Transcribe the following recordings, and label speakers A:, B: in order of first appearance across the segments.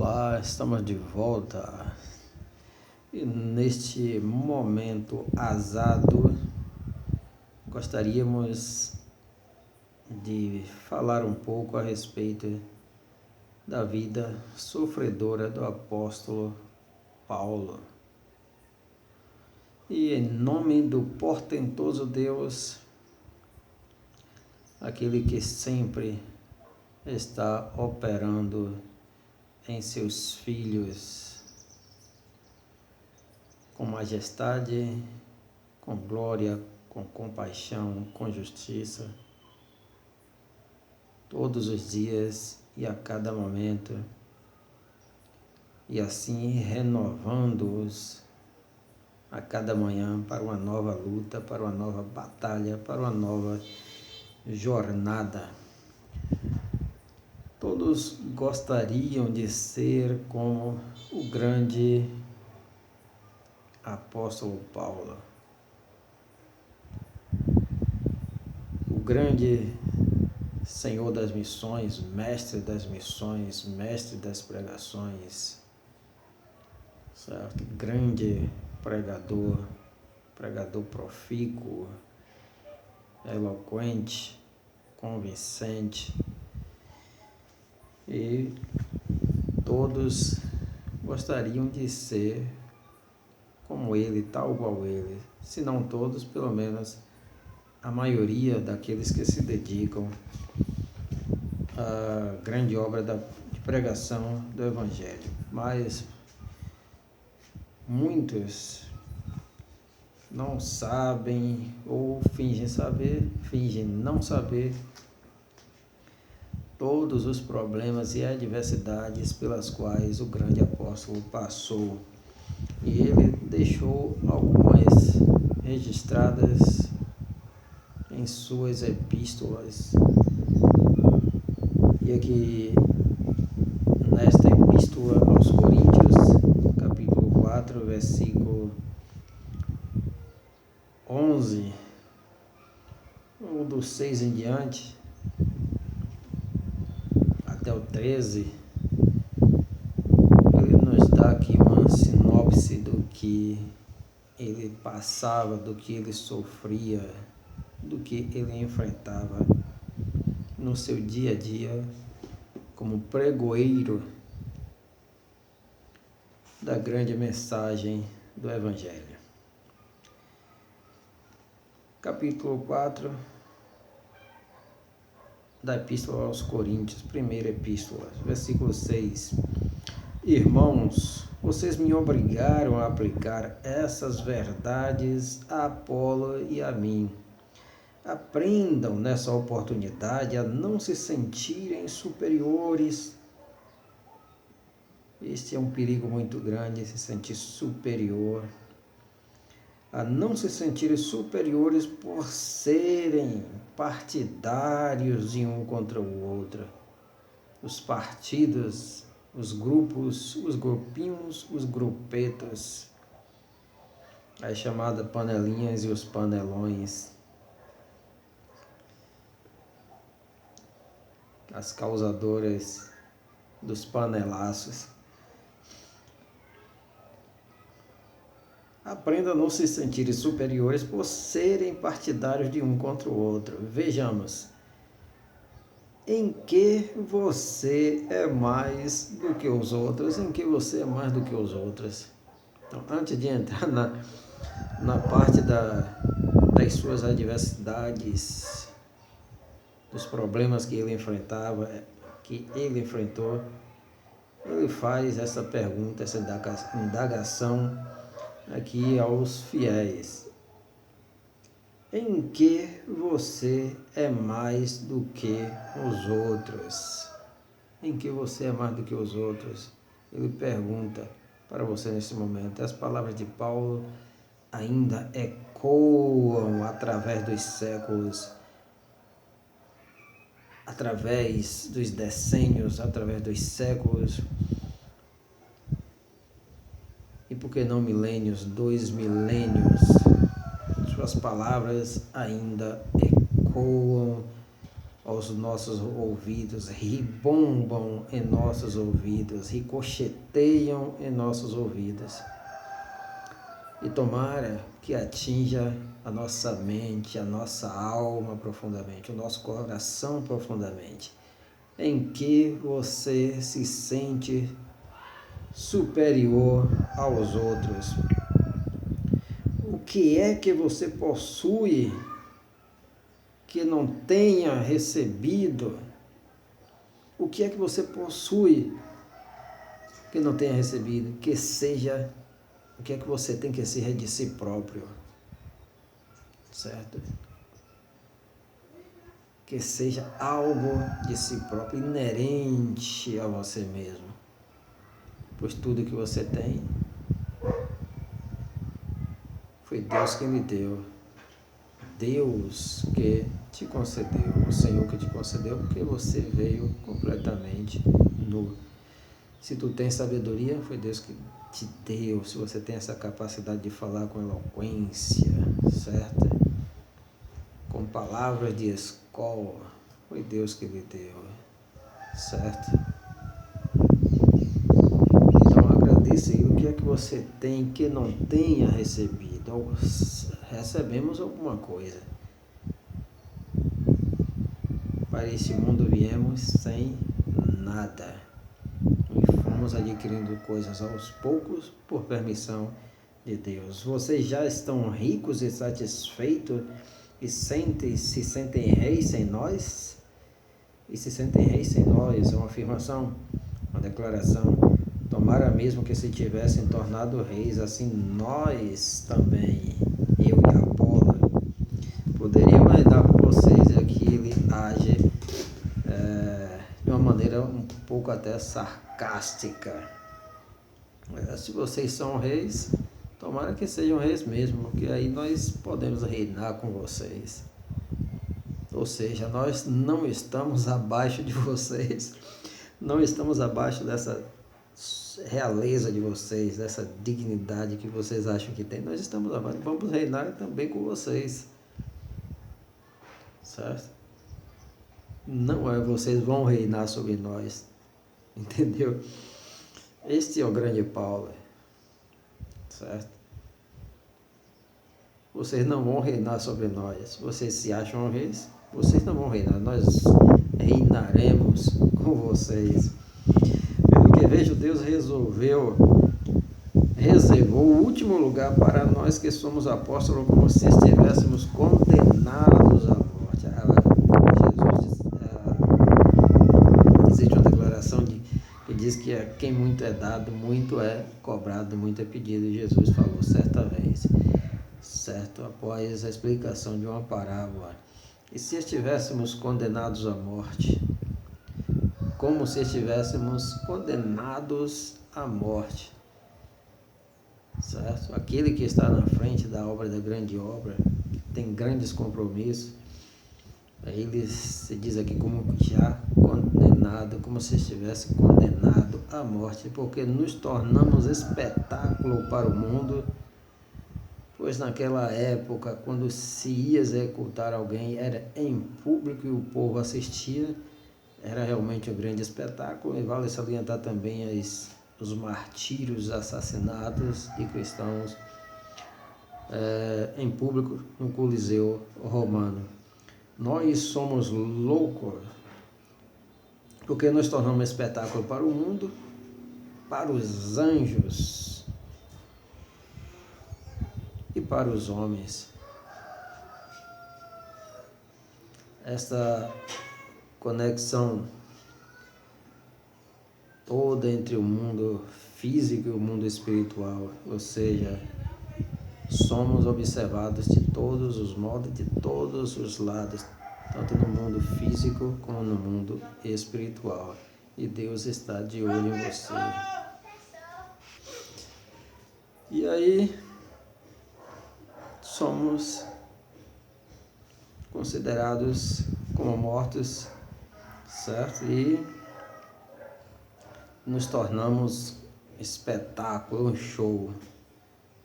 A: Olá, estamos de volta e neste momento azado gostaríamos de falar um pouco a respeito da vida sofredora do apóstolo Paulo. E em nome do portentoso Deus, aquele que sempre está operando em seus filhos com majestade, com glória, com compaixão, com justiça, todos os dias e a cada momento, e assim renovando-os a cada manhã para uma nova luta, para uma nova batalha, para uma nova jornada. Todos gostariam de ser como o grande apóstolo Paulo, o grande Senhor das missões, mestre das missões, mestre das pregações, certo? Grande pregador profícuo, eloquente, convincente. E todos gostariam de ser como ele, tal qual ele, se não todos, pelo menos a maioria daqueles que se dedicam à grande obra de pregação do Evangelho. Mas muitos não sabem ou fingem saber, fingem não saber todos os problemas e adversidades pelas quais o grande apóstolo passou. E ele deixou algumas registradas em suas epístolas. E aqui, nesta epístola aos Coríntios, capítulo 4, versículo 11, ou do 6 em diante, até o 13, ele nos dá aqui uma sinopse do que ele passava, do que ele sofria, do que ele enfrentava no seu dia a dia como pregoeiro da grande mensagem do Evangelho. Capítulo 4 da Epístola aos Coríntios, primeira epístola, versículo 6. Irmãos, vocês me obrigaram a aplicar essas verdades a Apolo e a mim. Aprendam nessa oportunidade a não se sentirem superiores. Este é um perigo muito grande, se sentir superior. A não se sentirem superiores por serem partidários de um contra o outro. Os partidos, os grupos, os grupinhos, os grupetos, as chamadas panelinhas e os panelões, as causadoras dos panelaços. Aprenda a não se sentirem superiores por serem partidários de um contra o outro. Vejamos, em que você é mais do que os outros, em que você é mais do que os outros. Então, antes de entrar na parte das suas adversidades, dos problemas que ele enfrentava, que ele enfrentou, ele faz essa pergunta, essa indagação aqui aos fiéis. Em que você é mais do que os outros? Em que você é mais do que os outros? Ele pergunta para você nesse momento. As palavras de Paulo ainda ecoam através dos séculos, através dos decênios, através dos séculos, e por que não milênios, 2 milênios, suas palavras ainda ecoam aos nossos ouvidos, ribombam em nossos ouvidos, ricocheteiam em nossos ouvidos. E tomara que atinja a nossa mente, a nossa alma profundamente, o nosso coração profundamente, em que você se sente superior aos outros. O que é que você possui que não tenha recebido? O que é que você possui que não tenha recebido? Que seja, o que é que você tem que ser de si próprio? Certo? Que seja algo de si próprio, inerente a você mesmo. Pois tudo que você tem foi Deus que lhe deu. Deus que te concedeu, o Senhor que te concedeu, porque você veio completamente nu. Se tu tens sabedoria, foi Deus que te deu. Se você tem essa capacidade de falar com eloquência, certo? Com palavras de escola, foi Deus que lhe deu, certo? Então agradeça aí. O que é que você tem que não tenha recebido? Recebemos alguma coisa. Para este mundo viemos sem nada. E fomos adquirindo coisas aos poucos por permissão de Deus. Vocês já estão ricos e satisfeitos e se sentem reis sem nós? E se sentem reis sem nós? É uma afirmação, uma declaração. Tomara mesmo que se tivessem tornado reis, assim nós também, eu e Apolo, poderíamos dar por vocês. E aqui ele age de uma maneira um pouco até sarcástica. Se vocês são reis, tomara que sejam reis mesmo, porque aí nós podemos reinar com vocês. Ou seja, nós não estamos abaixo de vocês, não estamos abaixo dessa realeza de vocês, dessa dignidade que vocês acham que tem. Nós estamos abaixo, vamos reinar também com vocês, certo? Não é vocês vão reinar sobre nós, entendeu? Este é o grande Paulo, certo? Vocês não vão reinar sobre nós. Vocês se acham reis? Vocês não vão reinar. Nós reinaremos com vocês. Porque veja, Deus reservou o último lugar para nós que somos apóstolos, como se estivéssemos condenados à morte. Existe uma declaração que diz que quem muito é dado, muito é cobrado, muito é pedido. E Jesus falou certa vez, certo, após a explicação de uma parábola: e se estivéssemos condenados à morte, como se estivéssemos condenados à morte, certo? Aquele que está na frente da obra, da grande obra, que tem grandes compromissos, ele se diz aqui como já condenado, como se estivesse condenado à morte, porque nos tornamos espetáculo para o mundo. Pois naquela época, quando se ia executar alguém, era em público e o povo assistia, era realmente um grande espetáculo. E vale salientar também os martírios, assassinatos de cristãos em público no Coliseu Romano. Nós somos loucos, porque nos tornamos espetáculo para o mundo, para os anjos e para os homens. Esta conexão toda entre o mundo físico e o mundo espiritual, ou seja, somos observados de todos os modos, de todos os lados, tanto no mundo físico como no mundo espiritual. E Deus está de olho em você. E aí, somos considerados como mortos, certo? E nos tornamos espetáculo, um show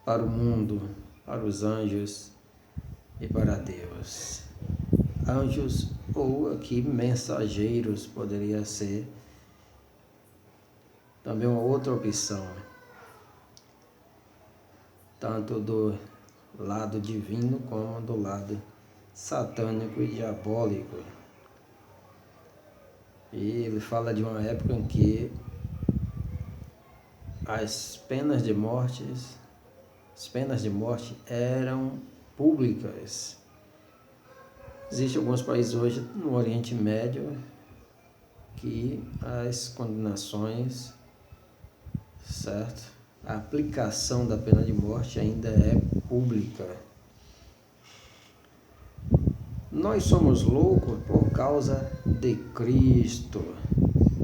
A: para o mundo, para os anjos e para Deus. anjos ou aqui mensageiros poderia ser também uma outra opção, tanto do lado divino como do lado satânico e diabólico. E ele fala de uma época em que as penas de morte eram públicas. Existem alguns países hoje no Oriente Médio que as condenações, certo? A aplicação da pena de morte ainda é pública. Nós somos loucos por causa de Cristo,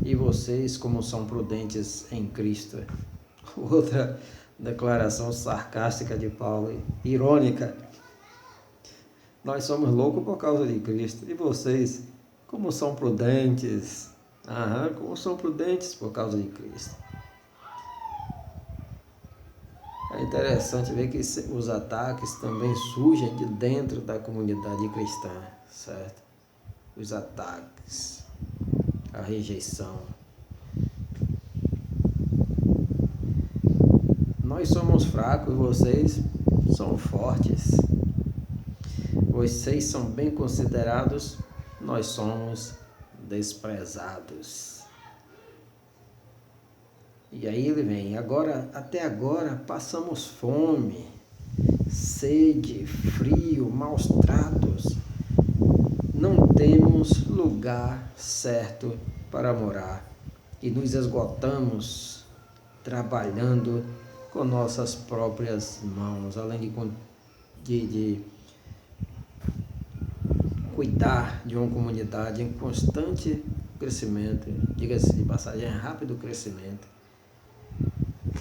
A: e vocês como são prudentes em Cristo. Outra declaração sarcástica de Paulo, irônica. Nós somos loucos por causa de Cristo, e vocês como são prudentes. Como são prudentes por causa de Cristo. É interessante ver que os ataques também surgem de dentro da comunidade cristã, certo? Os ataques, a rejeição. Nós somos fracos, vocês são fortes. Vocês são bem considerados, nós somos desprezados. E aí ele vem, até agora passamos fome, sede, frio, maus tratos. Não temos lugar certo para morar e nos esgotamos trabalhando com nossas próprias mãos, além de cuidar de uma comunidade em constante crescimento, diga-se de passagem, em rápido crescimento.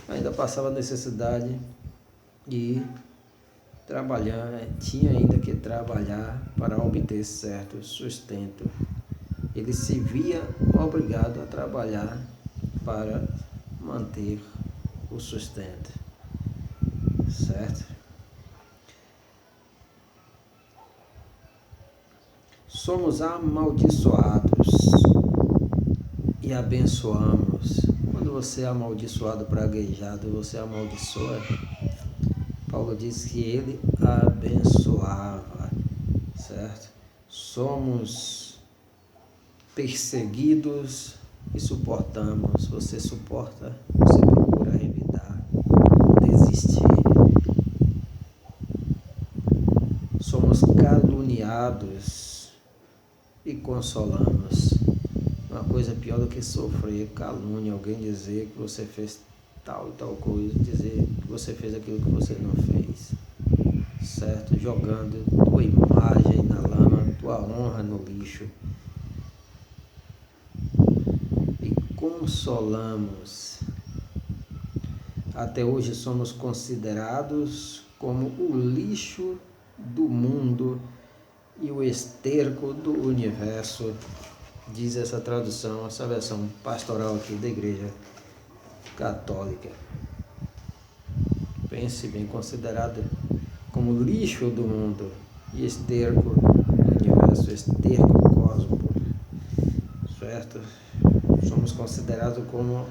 A: Ainda passava necessidade de trabalhar, tinha ainda que trabalhar para obter certo sustento. Ele se via obrigado a trabalhar para manter o sustento, certo? Somos amaldiçoados e abençoamos. Quando você é amaldiçoado, praguejado, você amaldiçoa. Paulo diz que ele abençoava, certo? Somos perseguidos e suportamos. Você suporta, você procura revidar, desistir. Somos caluniados e consolamos. Uma coisa pior do que sofrer calúnia, alguém dizer que você fez tal e tal coisa, dizer que você fez aquilo que você não fez, certo? Jogando tua imagem na lama, tua honra no lixo. E consolamos. Até hoje somos considerados como o lixo do mundo e o esterco do universo, diz essa tradução, essa versão pastoral aqui da Igreja Católica. Pense bem, considerado como lixo do mundo e esterco do universo, esterco cósmico, certo? Somos considerados como,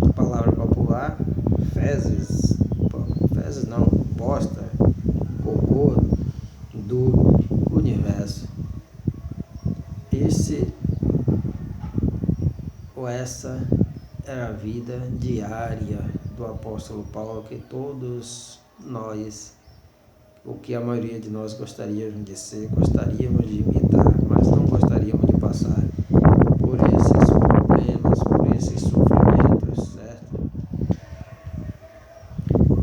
A: a palavra popular, fezes não, bosta, cocô do universo. Essa era a vida diária do apóstolo Paulo, que todos nós, o que a maioria de nós gostaríamos de ser, gostaríamos de imitar, mas não gostaríamos de passar por esses problemas, por esses sofrimentos, certo?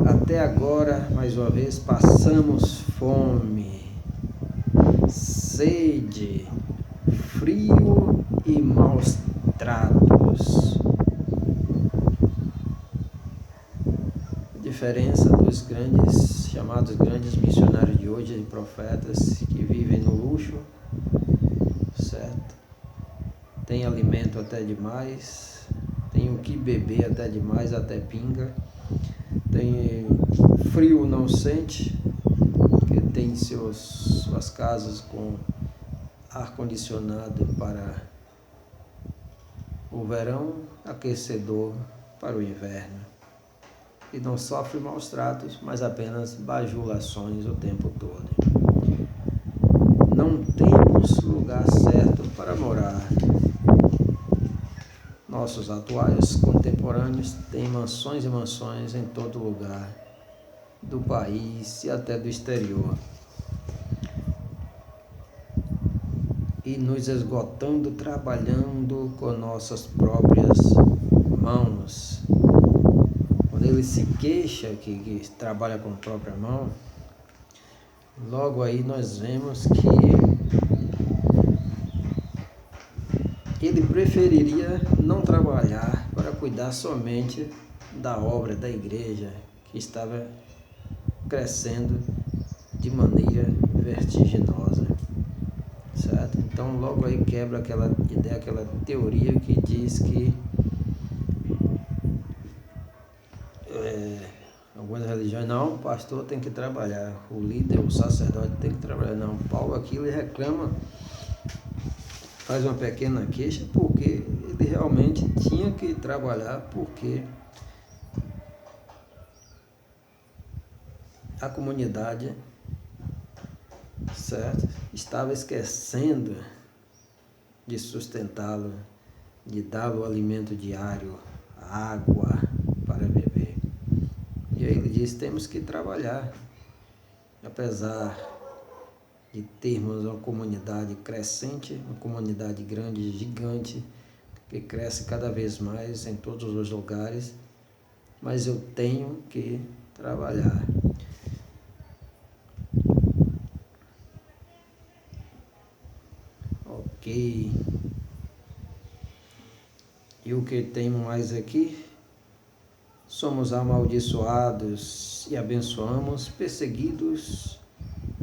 A: Até agora, mais uma vez, passamos fome, sede, frio e maus tratos. A diferença dos chamados grandes missionários de hoje, de profetas, que vivem no luxo, certo? Tem alimento até demais, tem o que beber até demais, até pinga, tem frio não sente, porque tem suas casas com ar-condicionado para o verão, aquecedor para o inverno, e não sofre maus tratos, mas apenas bajulações o tempo todo. Não temos lugar certo para morar. Nossos atuais contemporâneos têm mansões e mansões em todo lugar do país e até do exterior, e nos esgotando trabalhando com nossas próprias mãos. Quando ele se queixa que trabalha com a própria mão, logo aí nós vemos que ele preferiria não trabalhar para cuidar somente da obra da igreja, que estava crescendo de maneira vertiginosa, certo? Então logo aí quebra aquela ideia, aquela teoria que diz que algumas religiões, não, o pastor tem que trabalhar, o líder, o sacerdote tem que trabalhar. Não, Paulo aqui ele reclama, faz uma pequena queixa, porque ele realmente tinha que trabalhar, porque a comunidade, certo, estava esquecendo de sustentá-lo, de dar-lhe o alimento diário, água para beber. E aí ele diz, temos que trabalhar, apesar de termos uma comunidade crescente, uma comunidade grande, gigante, que cresce cada vez mais em todos os lugares, mas eu tenho que trabalhar. Ok. E o que temos mais aqui? Somos amaldiçoados e abençoamos, perseguidos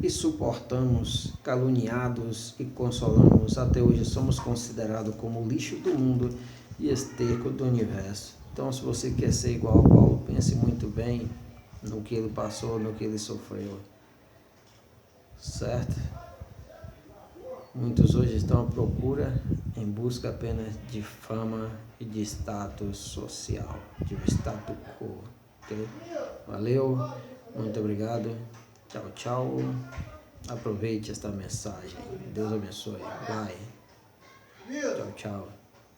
A: e suportamos, caluniados e consolamos. Até hoje somos considerados como lixo do mundo e esterco do universo. Então, se você quer ser igual a Paulo, pense muito bem no que ele passou, no que ele sofreu, certo? Muitos hoje estão à procura, em busca apenas de fama e de status social, de um status quo. Okay? Valeu, muito obrigado, tchau, tchau. Aproveite esta mensagem. Deus abençoe. Bye. Tchau, tchau.